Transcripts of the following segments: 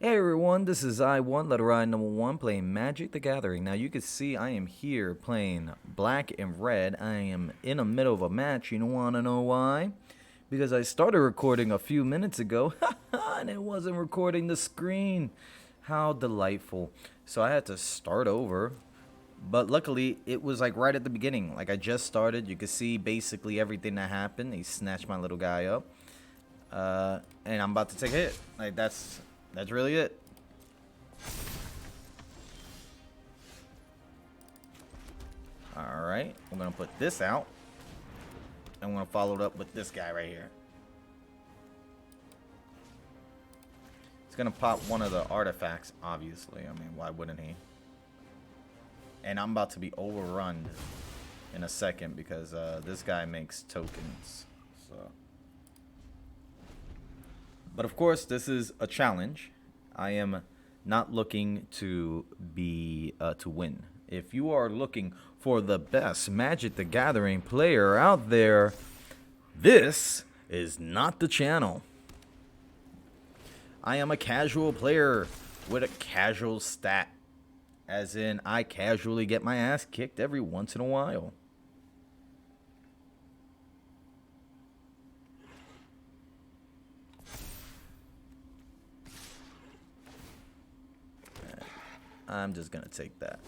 Hey everyone, this is I1, letter I number 1, playing Magic the Gathering. Now you can see I am here playing black and red. I am in the middle of a match. You wanna know why? Because I started recording a few minutes ago, and it wasn't recording the screen. How delightful. So I had to start over. But luckily, it was like right at the beginning. Like I just started. You could see basically everything that happened. He snatched my little guy up. And I'm about to take a hit. Like that's really it. Alright, we're gonna put this out. And we're gonna follow it up with this guy right here. He's gonna pop one of the artifacts, obviously. I mean, why wouldn't he? And I'm about to be overrun in a second because this guy makes tokens. So, but of course, this is a challenge. I am not looking to win. If you are looking for the best Magic the Gathering player out there, this is not the channel. I am a casual player with a casual stat. As in, I casually get my ass kicked every once in a while. I'm just gonna take that.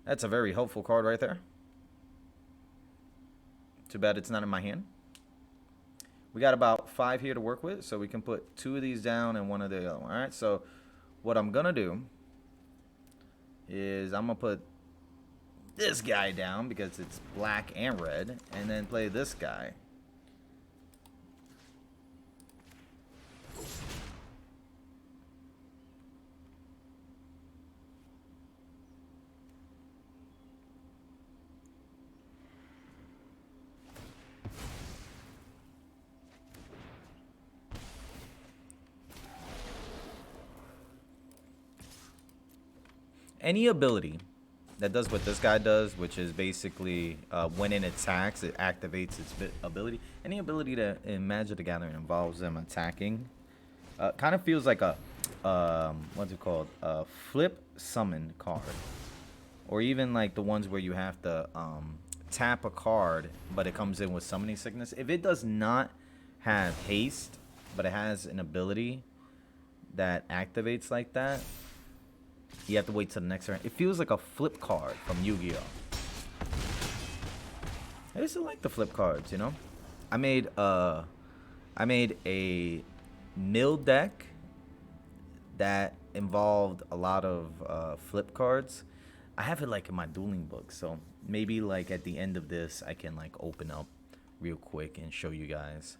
That's a very helpful card right there. Too bad it's not in my hand. We got about 5 here to work with, so we can put 2 of these down and 1 of the other one. Alright, so what I'm gonna do is I'm gonna put this guy down because it's black and red, and then play this guy. Any ability that does what this guy does, which is basically when it attacks, it activates its ability. Any ability that in Magic the Gathering involves them attacking, kind of feels like a what's it called? A flip summon card, or even like the ones where you have to tap a card, but it comes in with summoning sickness. If it does not have haste, but it has an ability that activates like that, you have to wait till the next turn. It feels like a flip card from Yu-Gi-Oh! I used to like the flip cards, you know. I made a mill deck that involved a lot of flip cards. I have it like in my dueling book, so maybe like at the end of this I can like open up real quick and show you guys.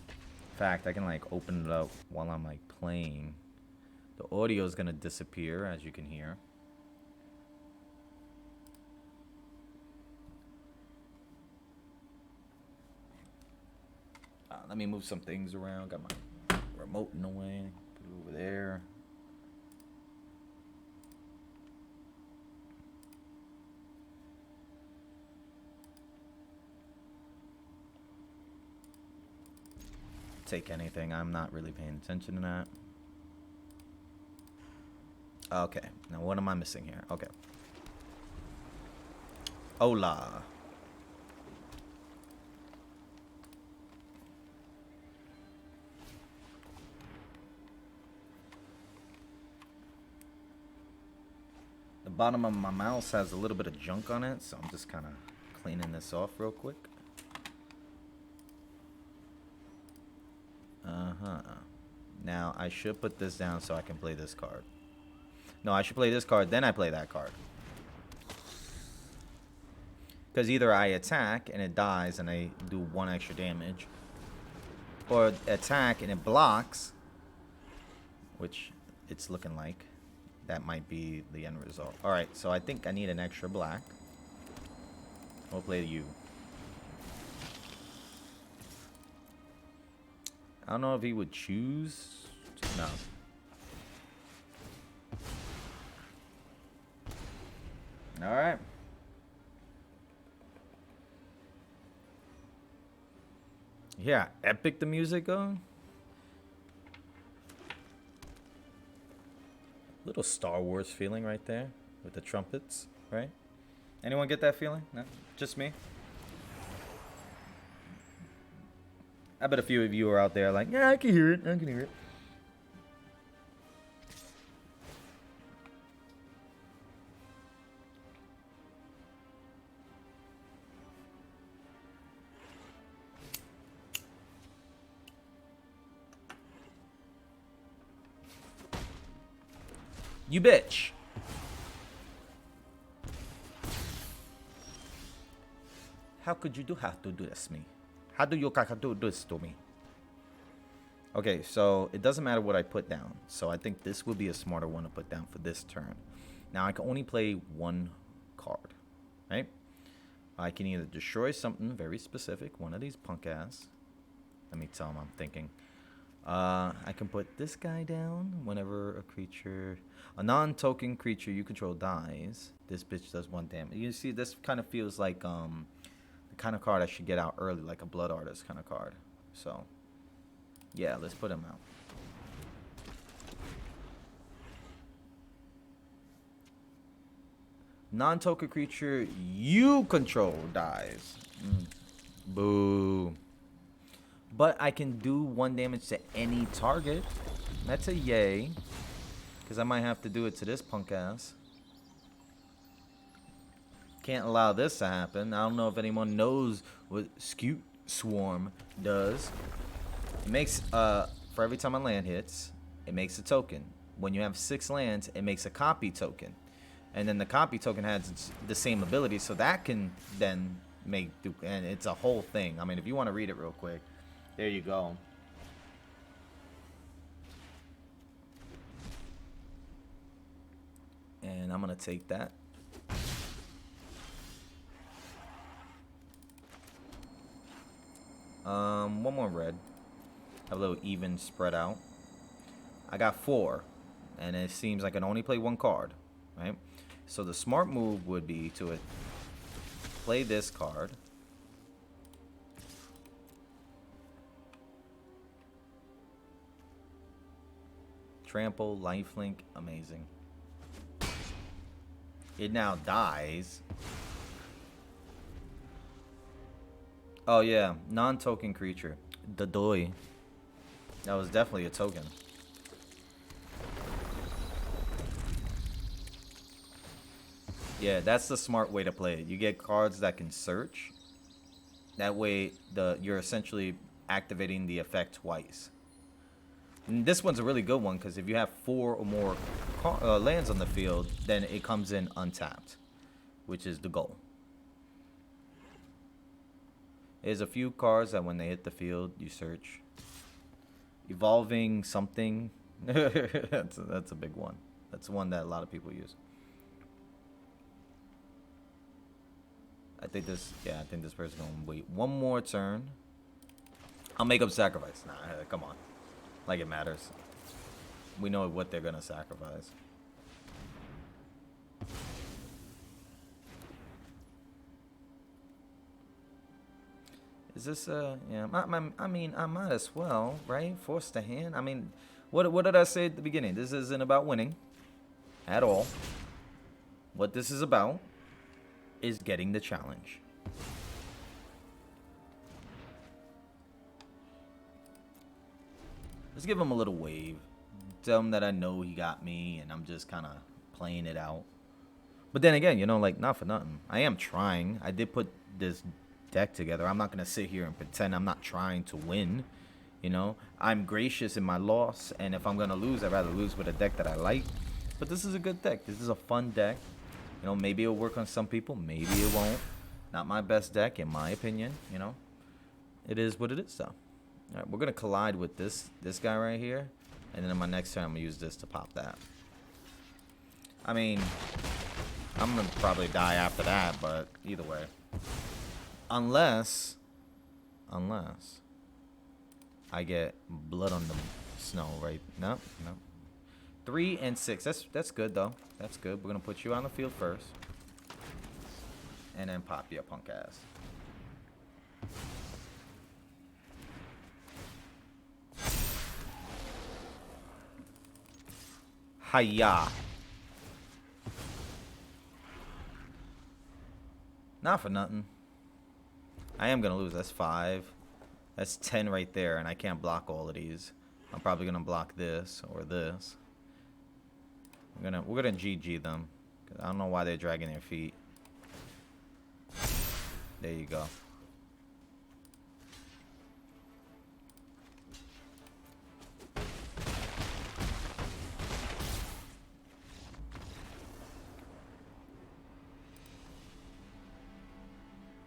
In fact, I can like open it up while I'm like playing. The audio is going to disappear, as you can hear. Let me move some things around. Got my remote in the way. Put it over there. Take anything. I'm not really paying attention to that. Okay, now what am I missing here? Okay. Hola. The bottom of my mouse has a little bit of junk on it, so I'm just kind of cleaning this off real quick. Now, I should put this down so I can play this card. No, I should play this card, then I play that card. Because either I attack and it dies and I do 1 extra damage, or attack and it blocks, which it's looking like. That might be the end result. Alright, so I think I need an extra black. We'll play you. I don't know if he would choose. No. Alright. Yeah, epic the music going. Little Star Wars feeling right there with the trumpets, right? Anyone get that feeling? No, just me. I bet a few of you are out there like, yeah, I can hear it. I can hear it. You bitch. How could you have to do this to me? How do you do this to me? Okay, so it doesn't matter what I put down. So I think this would be a smarter one to put down for this turn. Now I can only play one card, right? I can either destroy something very specific, one of these punk ass. Let me tell him I'm thinking. I can put this guy down whenever a non-token creature you control dies. This bitch does 1 damage. You see, this kind of feels like the kind of card I should get out early, like a Blood Artist kind of card. So, yeah, let's put him out. Non-token creature you control dies. Boo. But I can do 1 damage to any target. That's a yay. Because I might have to do it to this punk ass. Can't allow this to happen. I don't know if anyone knows what Scute Swarm does. It makes, for every time a land hits, it makes a token. When you have 6 lands, it makes a copy token. And then the copy token has the same ability, so that can then make, and it's a whole thing. I mean, if you want to read it real quick. There you go. And I'm going to take that. One more red. Have a little even spread out. I got 4. And it seems like I can only play 1 card. Right? So the smart move would be to play this card. Trample, lifelink, amazing. It now dies. Oh yeah, non-token creature. Dodoi. That was definitely a token. Yeah, that's the smart way to play it. You get cards that can search. That way, you're essentially activating the effect twice. And this one's a really good one because if you have 4 or more lands on the field, then it comes in untapped, which is the goal. There's a few cards that when they hit the field, you search. Evolving something. that's a big one. That's one that a lot of people use. I think this person's gonna wait 1 more turn. I'll make up sacrifice. Nah, come on. Like it matters. We know what they're gonna sacrifice. Is this yeah? I mean, I might as well, right? Force the hand. I mean, what did I say at the beginning? This isn't about winning, at all. What this is about is getting the challenge. Let's give him a little wave. Tell him that I know he got me and I'm just kind of playing it out. But then again, you know, like, not for nothing. I am trying. I did put this deck together. I'm not going to sit here and pretend I'm not trying to win. You know, I'm gracious in my loss. And if I'm going to lose, I'd rather lose with a deck that I like. But this is a good deck. This is a fun deck. You know, maybe it'll work on some people. Maybe it won't. Not my best deck, in my opinion. You know, it is what it is, though. All right, we're going to collide with this guy right here. And then in my next turn, I'm going to use this to pop that. I mean, I'm going to probably die after that, but either way. Unless I get blood on the snow, right? No. 3 and 6. That's good, though. That's good. We're going to put you on the field first. And then pop your punk ass. Hiya. Not for nothing. I am gonna lose. That's 5. That's 10 right there, and I can't block all of these. I'm probably gonna block this or this. We're gonna GG them. I don't know why they're dragging their feet. There you go.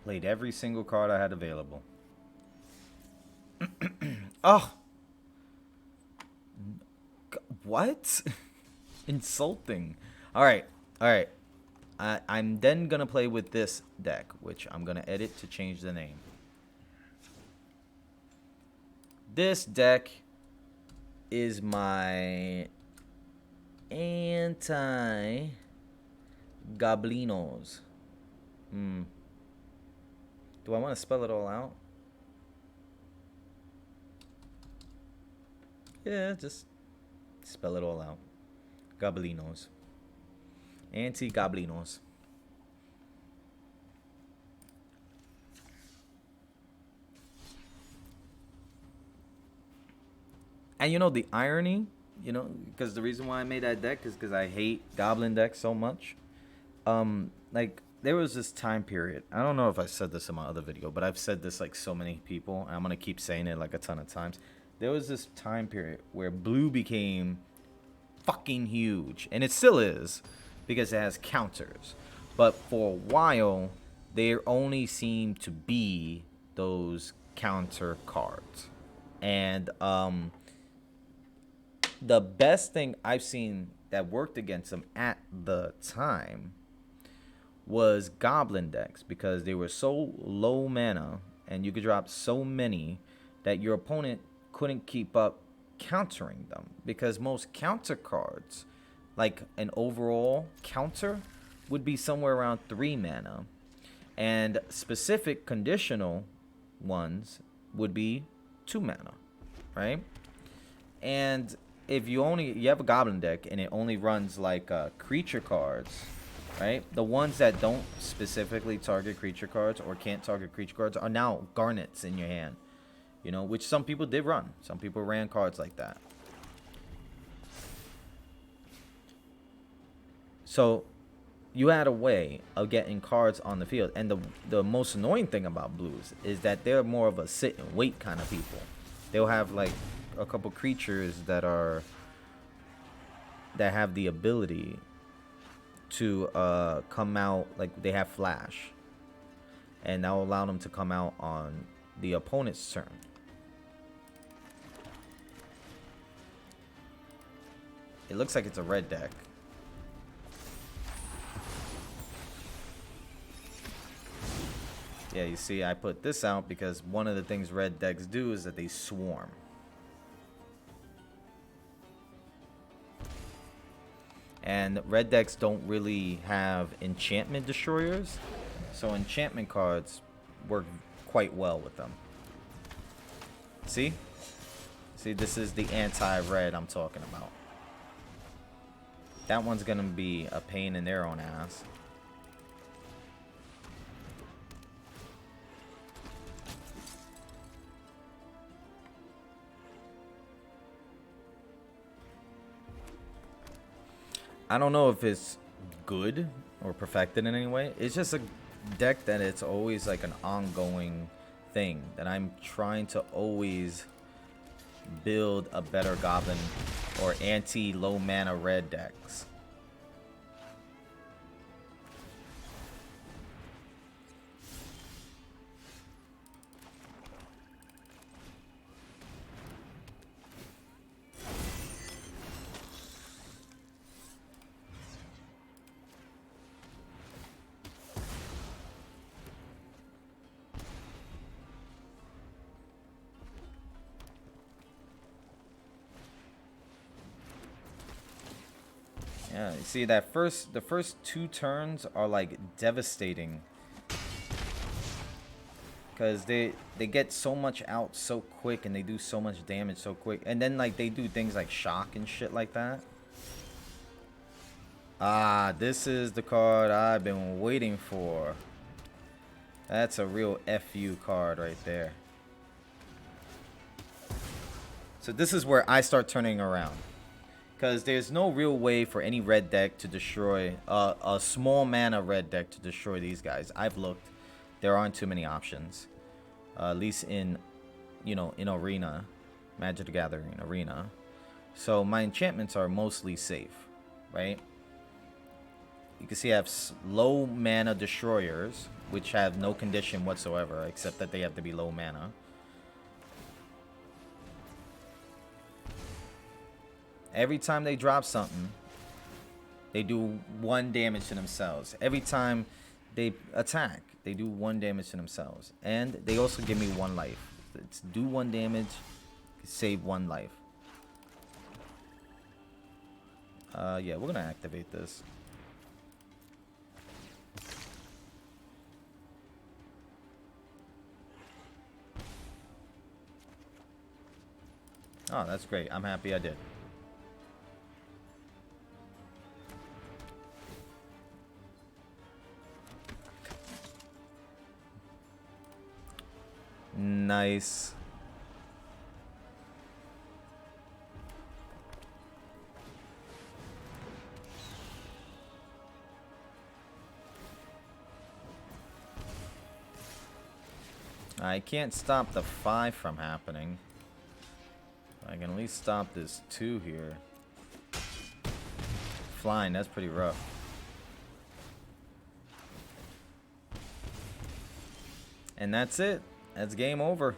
Played every single card I had available. Oh! What? Insulting. Alright, alright. I'm then gonna play with this deck, which I'm gonna edit to change the name. This deck is my anti-Goblinos. Do I want to spell it all out? Yeah, just spell it all out. Goblinos. Anti-Goblinos. And you know the irony, you know, because the reason why I made that deck is because I hate Goblin decks so much. Like there was this time period. I don't know if I said this in my other video, but I've said this like so many people, and I'm gonna keep saying it like a ton of times. There was this time period where blue became fucking huge, and it still is because it has counters. But for a while, there only seemed to be those counter cards, and the best thing I've seen that worked against them at the time was Goblin decks, because they were so low mana and you could drop so many that your opponent couldn't keep up countering them, because most counter cards, like an overall counter, would be somewhere around 3 mana, and specific conditional ones would be 2 mana, right? And if you have a Goblin deck and it only runs like creature cards, right? The ones that don't specifically target creature cards or can't target creature cards are now garnets in your hand, you know, which some people did run. Some people ran cards like that. So you had a way of getting cards on the field, and the most annoying thing about blues is that they're more of a sit and wait kind of people. They'll have like a couple creatures that have the ability to come out, like they have flash, and that will allow them to come out on the opponent's turn. It looks like it's a red deck. Yeah, you see, I put this out because one of the things red decks do is that they swarm. And red decks don't really have enchantment destroyers, so enchantment cards work quite well with them. See? See, this is the anti-red I'm talking about. That one's gonna be a pain in their own ass. I don't know if it's good or perfected in any way. It's just a deck that it's always like an ongoing thing that I'm trying to always build a better goblin or anti-low mana red decks. Yeah, you see that the first 2 turns are like devastating, because they get so much out so quick and they do so much damage so quick, and then like they do things like shock and shit like that. Ah, this is the card I've been waiting for. That's a real FU card right there. So this is where I start turning around. Because there's no real way for any red deck to destroy, a small mana red deck to destroy these guys. I've looked. There aren't too many options. At least in, you know, in Arena. Magic the Gathering Arena. So my enchantments are mostly safe, right? You can see I have low mana destroyers, which have no condition whatsoever, except that they have to be low mana. Every time they drop something, they do 1 damage to themselves. Every time they attack, they do 1 damage to themselves. And they also give me 1 life. It's do 1 damage, save 1 life. Yeah, we're gonna activate this. Oh, that's great. I'm happy I did. Nice. I can't stop the 5 from happening. I can at least stop this 2 here. Flying, that's pretty rough. And that's it. That's game over.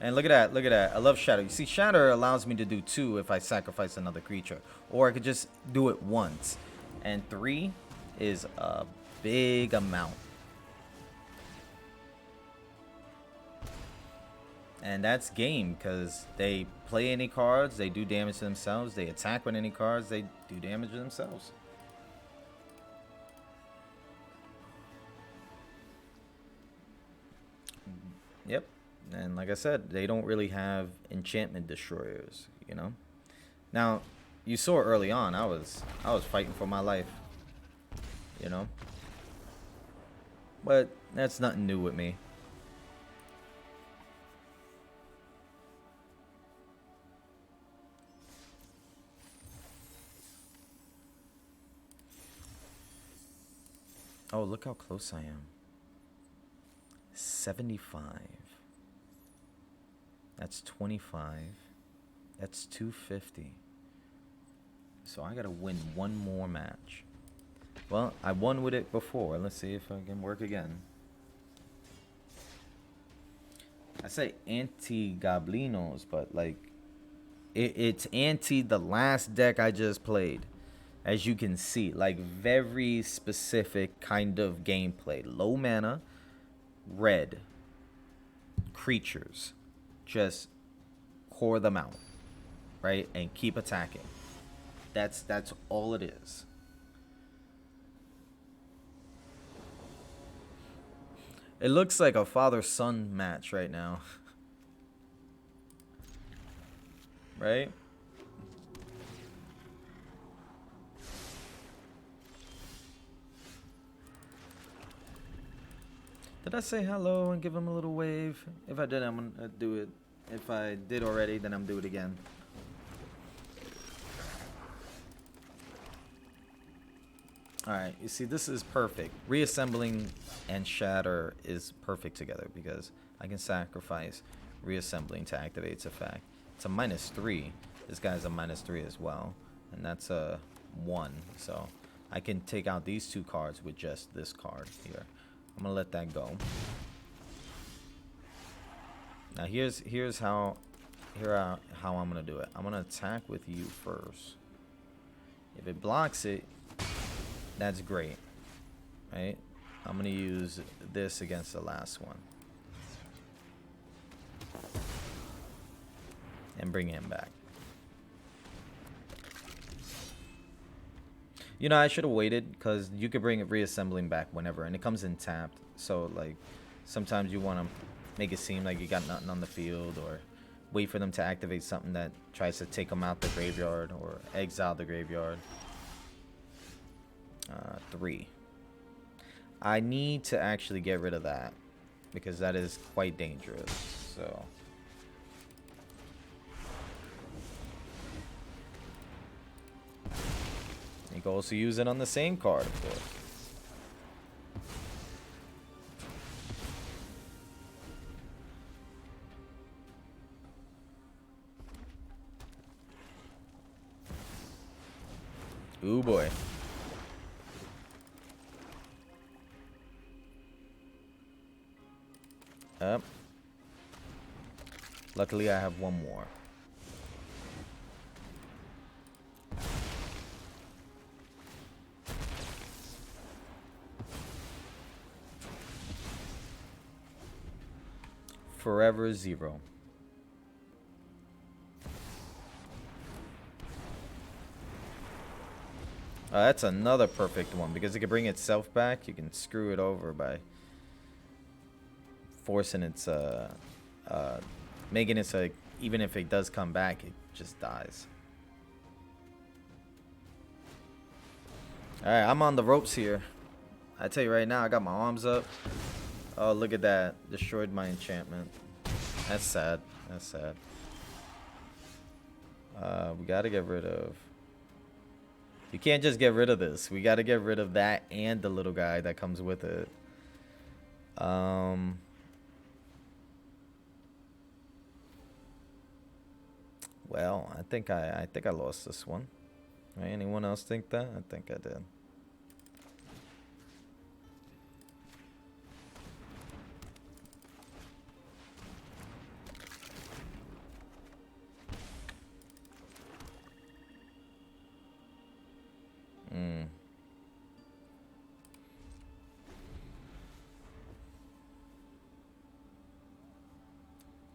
And look at that, look at that. I love Shatter. You see, Shatter allows me to do 2 if I sacrifice another creature. Or I could just do it once. And 3 is a big amount. And that's game, because they play any cards, they do damage to themselves. They attack with any cards, they do damage to themselves. Yep. And like I said, they don't really have enchantment destroyers, you know. Now, you saw early on, I was fighting for my life, you know. But that's nothing new with me. Oh, look how close I am. 75. That's 25. That's 250. So I gotta win 1 more match. Well, I won with it before. Let's see if I can work again. I say anti-Goblinos, but like it's anti the last deck I just played. As you can see, like very specific kind of gameplay. Low mana, red, creatures. Just core them out, right? And keep attacking. That's all it is. It looks like a father-son match right now. Right? Did I say hello and give him a little wave? If I did, I'm gonna do it. If I did already, then I'm gonna do it again. Alright, you see, this is perfect. Reassembling and Shatter is perfect together because I can sacrifice reassembling to activate its effect. It's a -3. This guy's a -3 as well. And that's a 1. So I can take out these 2 cards with just this card here. I'm gonna let that go. Now here's how I'm gonna do it. I'm gonna attack with you first. If it blocks it, that's great, right? I'm gonna use this against the last one and bring him back. You know, I should have waited because you could bring it reassembling back whenever, and it comes in tapped. So like, sometimes you want to make it seem like you got nothing on the field, or wait for them to activate something that tries to take them out the graveyard or exile the graveyard. 3. I need to actually get rid of that because that is quite dangerous. So you can also use it on the same card, of course. Ooh boy. Up. Luckily, I have one more. Forever 0. That's another perfect one because it can bring itself back. You can screw it over by forcing its making it so even if it does come back, it just dies. All right, I'm on the ropes here. I tell you right now, I got my arms up. Oh, look at that! Destroyed my enchantment. That's sad. That's sad. We gotta get rid of. You can't just get rid of this. We gotta get rid of that and the little guy that comes with it. Well, I think I lost this one. Right? Anyone else think that? I think I did.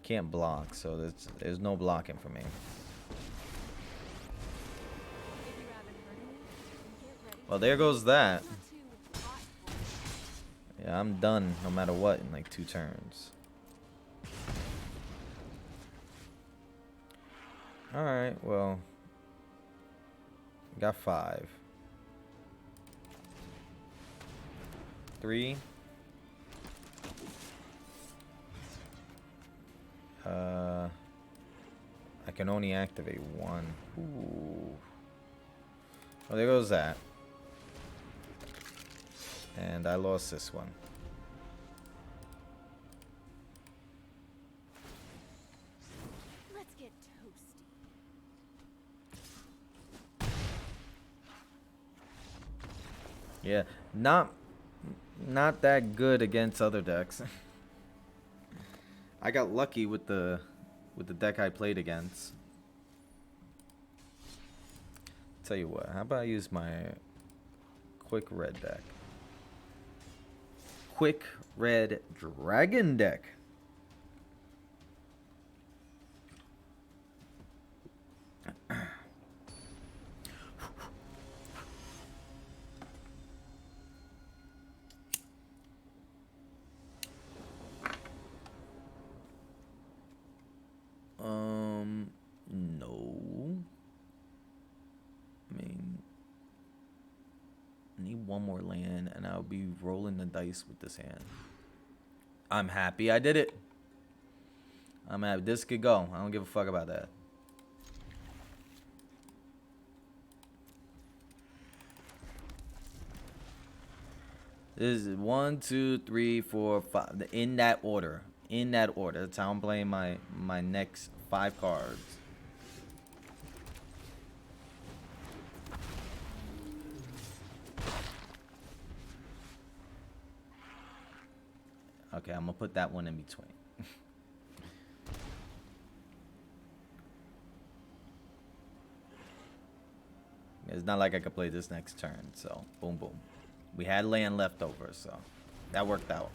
Can't block, so there's no blocking for me. Well, there goes that. Yeah, I'm done no matter what in like 2 turns. Alright, well. Got 5. 3. I can only activate 1. Ooh. Well, there goes that. And I lost this one. Let's get toasty. Yeah, not that good against other decks. I got lucky with the deck I played against. Tell you what, how about I use my quick red deck? Quick red dragon deck. No. I mean, I need one more land, and I'll be rolling the dice with this hand. I'm happy I did it. I'm happy. This could go. I don't give a fuck about that. This is 1, 2, 3, 4, 5. In that order. In that order. That's how I'm playing my next 5 cards. Okay, I'm gonna put that one in between. It's not like I could play this next turn, so boom, boom. We had land left over, so that worked out.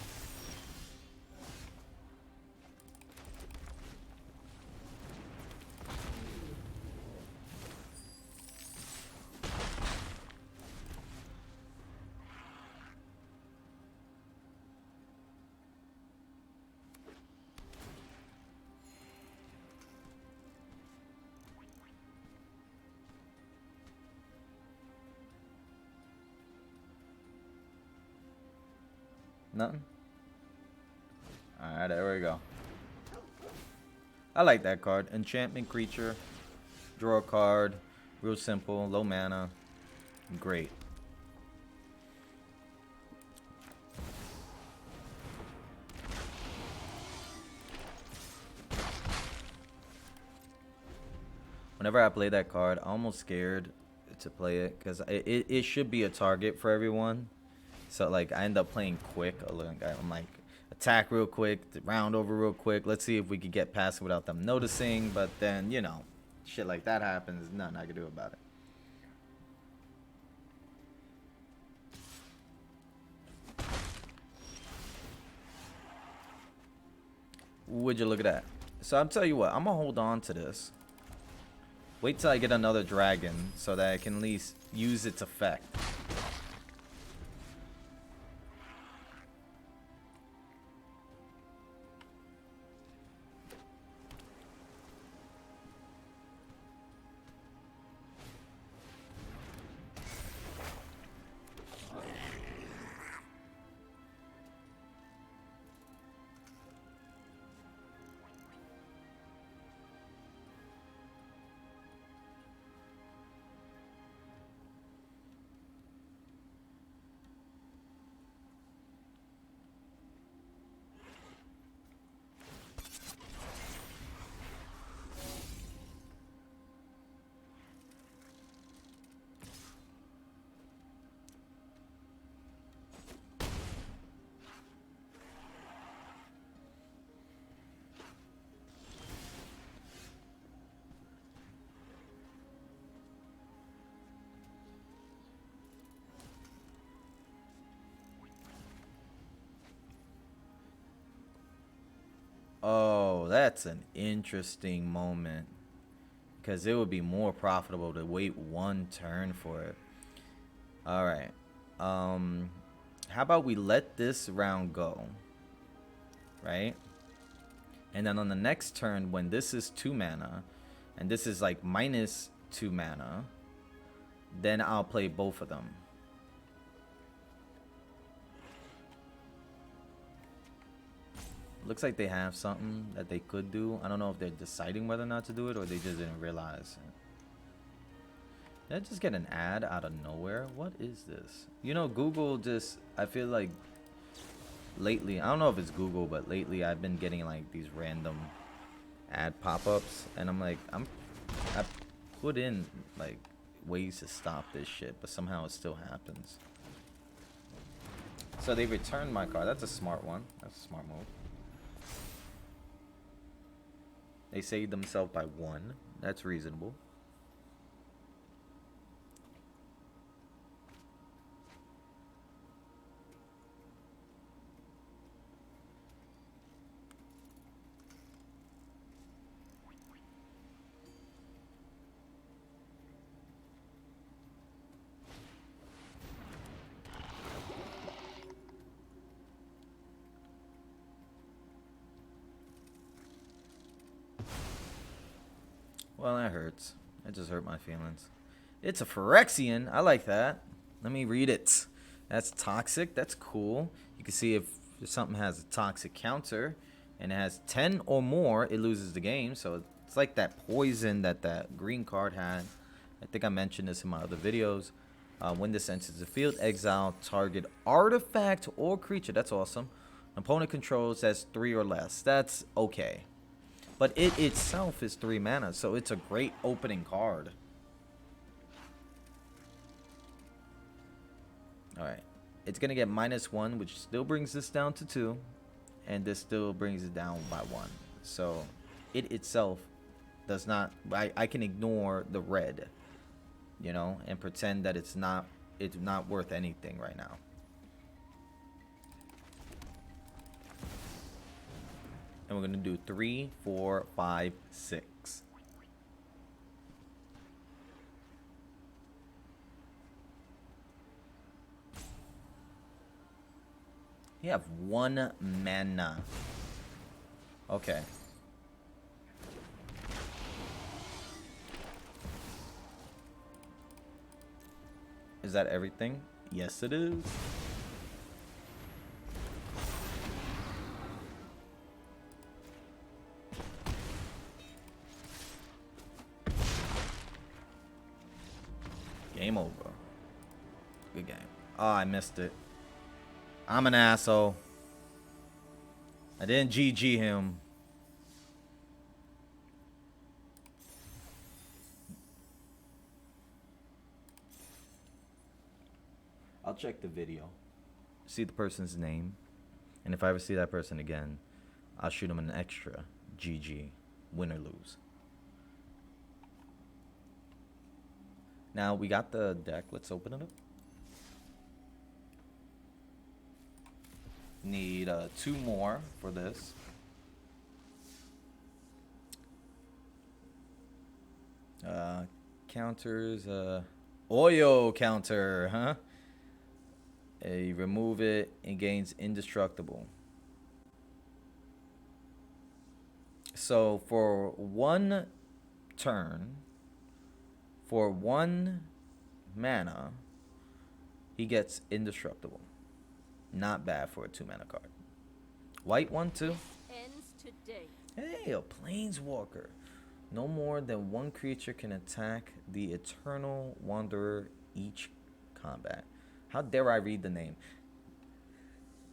Nothing? Alright, there we go. I like that card. Enchantment creature. Draw a card. Real simple. Low mana. Great. Whenever I play that card, I'm almost scared to play it because it should be a target for everyone. So like I end up playing quick. I'm like attack real quick, round over real quick. Let's see if we could get past it without them noticing. But then you know, shit like that happens. There's nothing I can do about it. Would you look at that? So I'll tell you what. I'm gonna hold on to this. Wait till I get another dragon so that I can at least use its effect. Oh, that's an interesting moment. Because it would be more profitable to wait one turn for it. Alright. How about we let this round go? Right? And then on the next turn, when this is 2 mana, and this is like minus 2 mana, then I'll play both of them. Looks like they have something that they could do. I don't know if they're deciding whether or not to do it or they just didn't realize. Did I just get an ad out of nowhere? What is this? You know, Google just, I feel like lately, I don't know if it's Google, but lately I've been getting like these random ad pop-ups and I'm like, I put in like ways to stop this shit, but somehow it still happens. So they returned my card. That's a smart one. That's a smart move. They saved themselves by 1. That's reasonable. Well, that hurts. That just hurt my feelings. It's a Phyrexian. I like that. Let me read it. That's toxic. That's cool. You can see if something has a toxic counter and it has 10 or more, it loses the game. So it's like that poison that that green card had. I think I mentioned this in my other videos. When this enters the field, exile target artifact or creature. That's awesome. An opponent controls that's 3 or less. That's okay. But it itself is 3 mana, so it's a great opening card. Alright. It's going to get -1, which still brings this down to 2. And this still brings it down by 1. So, it itself does not... I can ignore the red, you know, and pretend that it's not worth anything right now. And we're going to do 3, 4, 5, 6. You have 1 mana. Okay. Is that everything? Yes, it is. Game over. Good game. Oh, I missed it. I'm an asshole. I didn't GG him. I'll check the video, see the person's name, and if I ever see that person again, I'll shoot him an extra GG, win or lose. Now we got the deck. Let's open it up. Need 2 more for this. Counters. Oyo counter, huh? You remove it and gains indestructible. So for 1 turn, for 1 mana, he gets indestructible. Not bad for a 2 mana card. White 1 too. Ends today. Hey, a planeswalker. No more than 1 creature can attack the Eternal Wanderer each combat. How dare I read the name?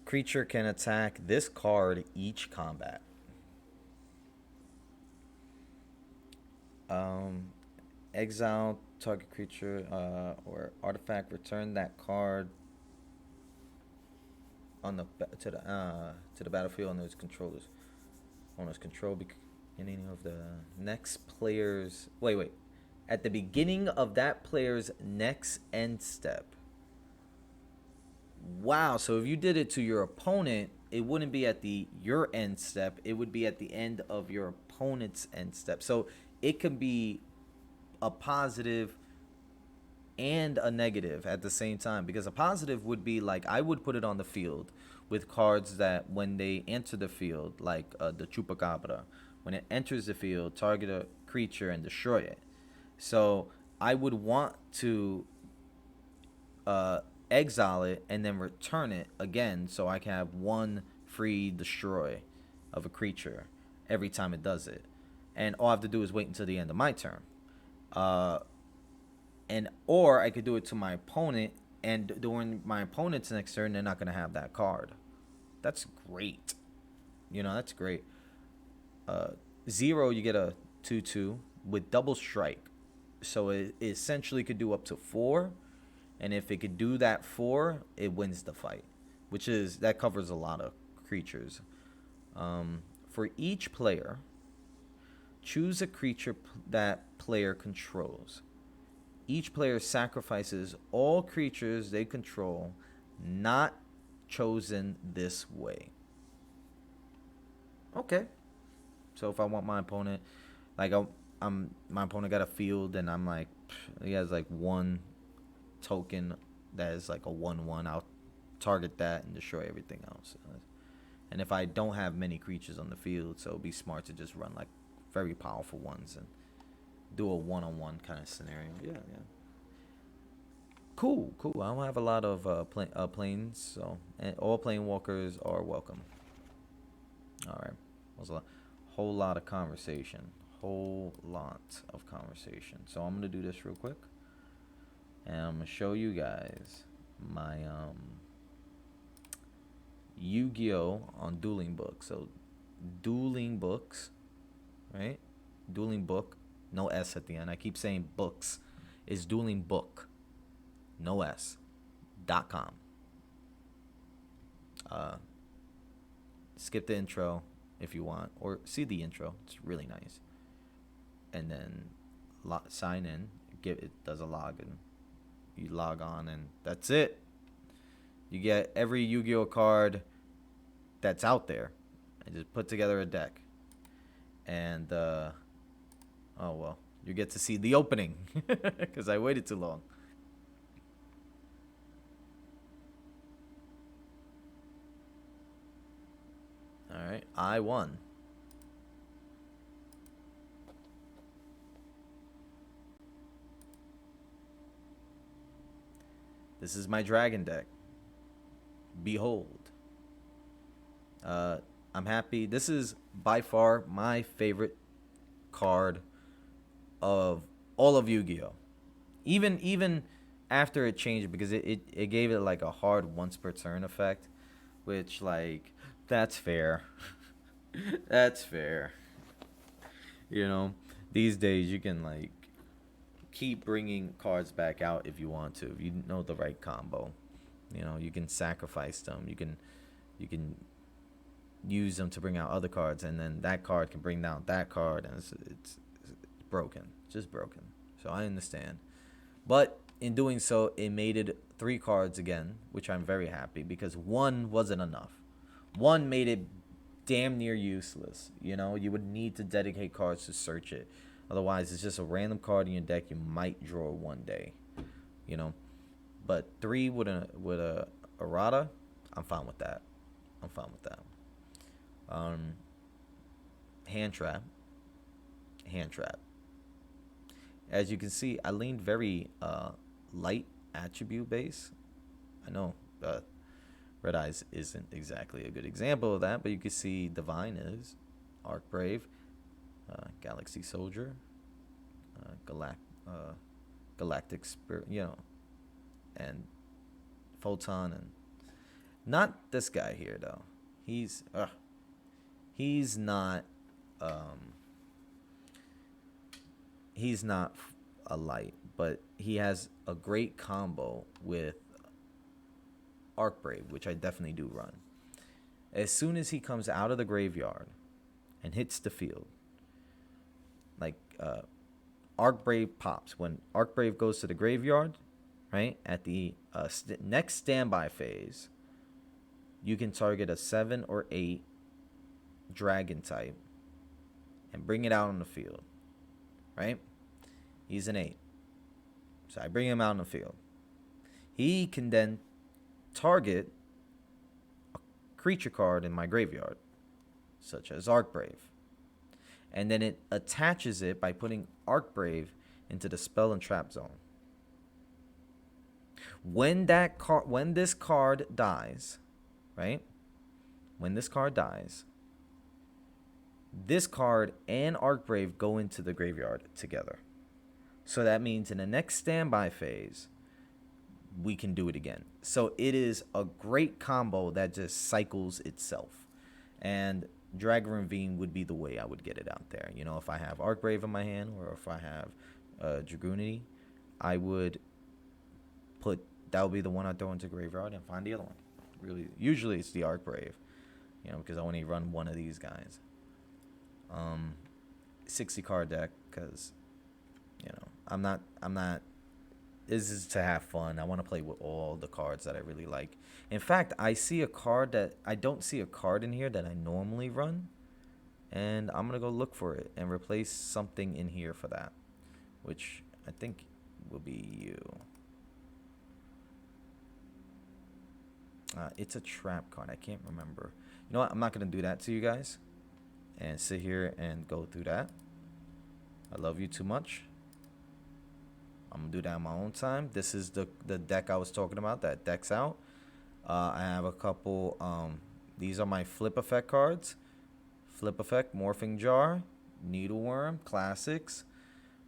Creature can attack this card each combat. Exile target creature or artifact. Return that card on the to the battlefield under its controllers. Owner's control beginning of the next player's wait. At the beginning of that player's next end step. Wow, so if you did it to your opponent, it wouldn't be at your end step, it would be at the end of your opponent's end step. So it can be a positive and a negative at the same time, because a positive would be like I would put it on the field with cards that when they enter the field, like the Chupacabra, when it enters the field, target a creature and destroy it. So I would want to exile it and then return it again, so I can have 1 free destroy of a creature every time it does it, and all I have to do is wait until the end of my turn. Or I could do it to my opponent, and during my opponent's next turn, they're not going to have that card. That's great. That's great. 0, you get a 2/2 with double strike. So it essentially could do up to 4. And if it could do that 4, it wins the fight. That covers a lot of creatures. For each player, choose a creature that player controls. Each player sacrifices all creatures they control, not chosen this way. Okay. So if I want my opponent, like my opponent got a field, and I'm like, he has like 1 token that is like a 1/1. I'll target that and destroy everything else. And if I don't have many creatures on the field, so it'd be smart to just run like very powerful ones and do a 1-on-1 kind of scenario. Yeah. Cool. I don't have a lot of planes, so and all plane walkers are welcome. All right, that was a whole lot of conversation. So I'm gonna do this real quick, and I'm gonna show you guys my Yu-Gi-Oh on Dueling Books. So Dueling Books, right? Dueling Book, no S at the end. I keep saying books. It's Dueling Book, no S.com. Skip the intro if you want, or see the intro. It's really nice. And then sign in. It does a login. You log on, and that's it. You get every Yu-Gi-Oh card that's out there. I just put together a deck. And oh well, you get to see the opening because I waited too long. All right, I won. This is my dragon deck. Behold. I'm happy. This is by far my favorite card of all of Yu-Gi-Oh. Even after it changed, because it gave it like a hard once per turn effect, which like that's fair. That's fair. You know, these days you can like keep bringing cards back out if you want to. If you know the right combo, you know, you can sacrifice them. You can use them to bring out other cards, and then that card can bring down that card, and it's broken, just broken. So I understand, but in doing so, it made it 3 cards again, which I'm very happy because one wasn't enough. One made it damn near useless. You know, you would need to dedicate cards to search it. Otherwise, it's just a random card in your deck you might draw one day. You know, but 3 with a errata, I'm fine with that. I'm fine with that. Um, hand trap, hand trap. As you can see, I leaned very light attribute base. I know Red Eyes isn't exactly a good example of that, but you can see Divine is, Arc Brave, Galaxy Soldier, Galactic Spirit, you know, and Photon, and not this guy here though. He's not um, he's not a light, but he has a great combo with Arc Brave, which I definitely do run. As soon as he comes out of the graveyard and hits the field, like Arc Brave pops. When Arc Brave goes to the graveyard, right, at the next standby phase, you can target a 7 or 8 dragon type and bring it out on the field, right? He's an 8. So I bring him out on the field. He can then target a creature card in my graveyard, such as Arc Brave. And then it attaches it by putting Arc Brave into the spell and trap zone. When this card dies, right? When this card dies, this card and Arc Brave go into the graveyard together. So that means in the next standby phase, we can do it again. So it is a great combo that just cycles itself. And Dragon Ravine would be the way I would get it out there. You know, if I have Arc Brave in my hand or if I have Dragoonity, I would that would be the one I throw into graveyard and find the other one. Really, usually it's the Arc Brave, you know, because I only run one of these guys. 60 card deck because, you know, I'm not. This is to have fun. I want to play with all the cards that I really like. In fact, I don't see a card in here that I normally run, and I'm gonna go look for it and replace something in here for that, which I think will be you. It's a trap card. I can't remember. You know what? I'm not gonna do that to you guys, and sit here and go through that. I love you too much. I'm gonna do that on my own time. This is the deck I was talking about. That deck's out. I have a couple. These are my flip effect cards. Flip effect, morphing jar, needleworm, classics,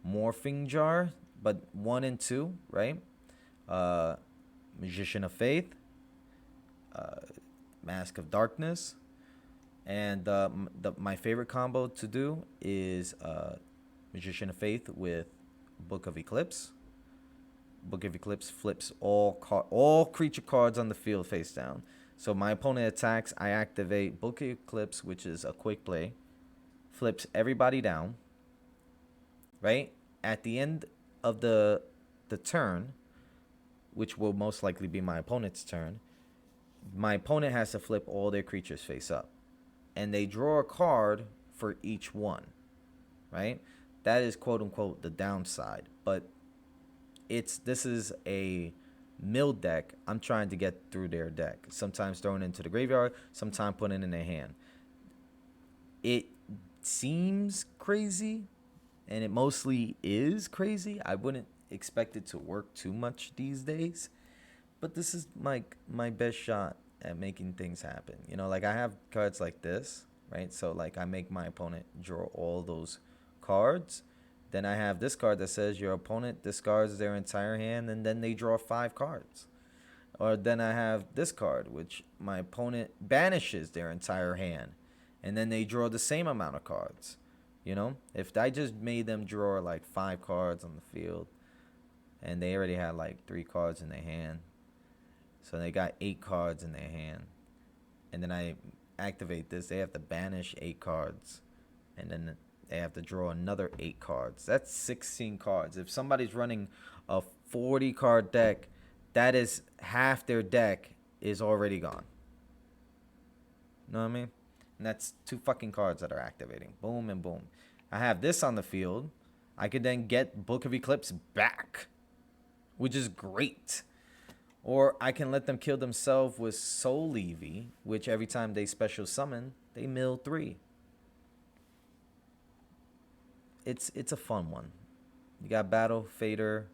morphing jar, but 1 and 2, right? Magician of Faith, Mask of Darkness, and my favorite combo to do is Magician of Faith with Book of Eclipse. Book of Eclipse flips all creature cards on the field face down. So my opponent attacks, I activate Book of Eclipse, which is a quick play, flips everybody down, right? At the end of the turn, which will most likely be my opponent's turn, my opponent has to flip all their creatures face up. And they draw a card for each one, right? That is quote unquote the downside, but this is a mill deck. I'm trying to get through their deck. Sometimes throwing it into the graveyard, sometimes putting it in their hand. It seems crazy, and it mostly is crazy. I wouldn't expect it to work too much these days, but this is my best shot at making things happen. You know, like I have cards like this, right? So like I make my opponent draw all those cards, Then I have this card that says your opponent discards their entire hand and then they draw 5 cards. Or then I have this card, which my opponent banishes their entire hand and then they draw the same amount of cards. You know, if I just made them draw like 5 cards on the field and they already had like 3 cards in their hand, so they got 8 cards in their hand, and then I activate this, they have to banish 8 cards, and then they have to draw another 8 cards. That's 16 cards. If somebody's running a 40 card deck, that is half their deck is already gone. Know what I mean? And that's 2 fucking cards that are activating. Boom and boom. I have this on the field. I could then get Book of Eclipse back, which is great. Or I can let them kill themselves with Soul Levy, which every time they special summon, they mill 3. It's a fun one. You got Battle, Fader,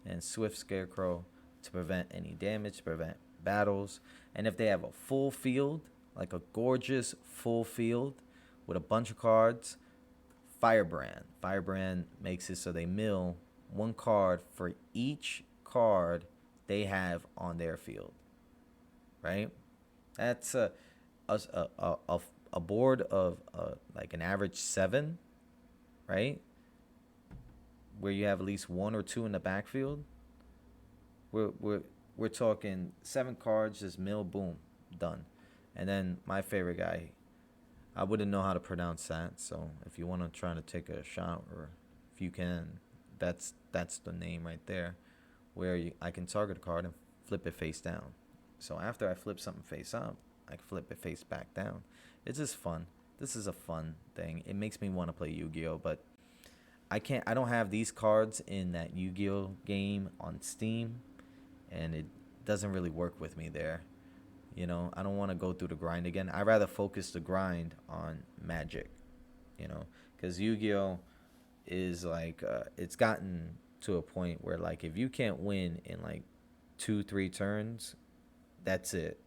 and Swift Scarecrow to prevent any damage, to prevent battles. And if they have a full field, like a gorgeous full field with a bunch of cards, Firebrand. Firebrand makes it so they mill 1 card for each card they have on their field. Right? That's a board of like an average 7, right? Where you have at least 1 or 2 in the backfield. We're talking 7 cards, just mill, boom, done. And then my favorite guy, I wouldn't know how to pronounce that, so if you want to try to take a shot, or if you can, that's the name right there, where I can target a card and flip it face down. So after I flip something face up, I can flip it face back down. It's just fun. This is a fun thing. It makes me want to play Yu-Gi-Oh, but I don't have these cards in that Yu-Gi-Oh game on Steam, and it doesn't really work with me there. You know, I don't want to go through the grind again. I'd rather focus the grind on Magic, you know, because Yu-Gi-Oh is like, it's gotten to a point where, like, if you can't win in like 2-3 turns, that's it.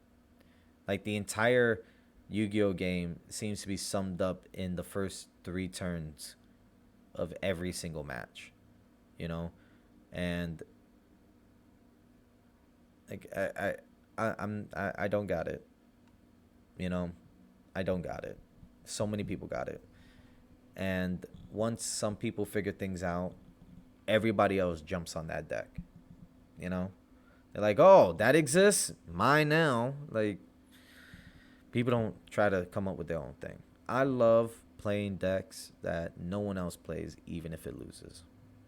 Like, the entire Yu-Gi-Oh game seems to be summed up in the first 3 turns of every single match, you know, and like I don't got it, you know, I don't got it. So many people got it, and once some people figure things out, everybody else jumps on that deck, you know. They're like, oh, that exists, mine now. Like, people don't try to come up with their own thing. I love playing decks that no one else plays, even if it loses,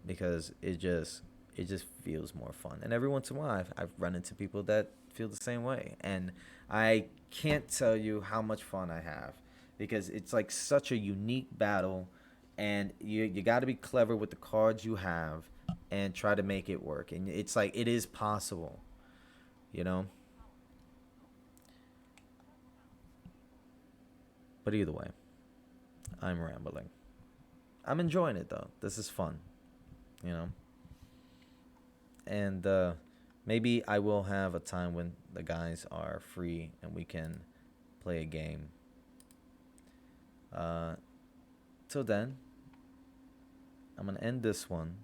because it just feels more fun. And every once in a while, I've run into people that feel the same way, and I can't tell you how much fun I have, because it's like such a unique battle, and you got to be clever with the cards you have and try to make it work. And it's like, it is possible, you know. But either way, I'm rambling. I'm enjoying it though. This is fun, you know. And maybe I will have a time when the guys are free and we can play a game. Till then, I'm gonna end this one.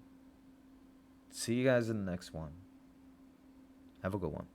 See you guys in the next one. Have a good one.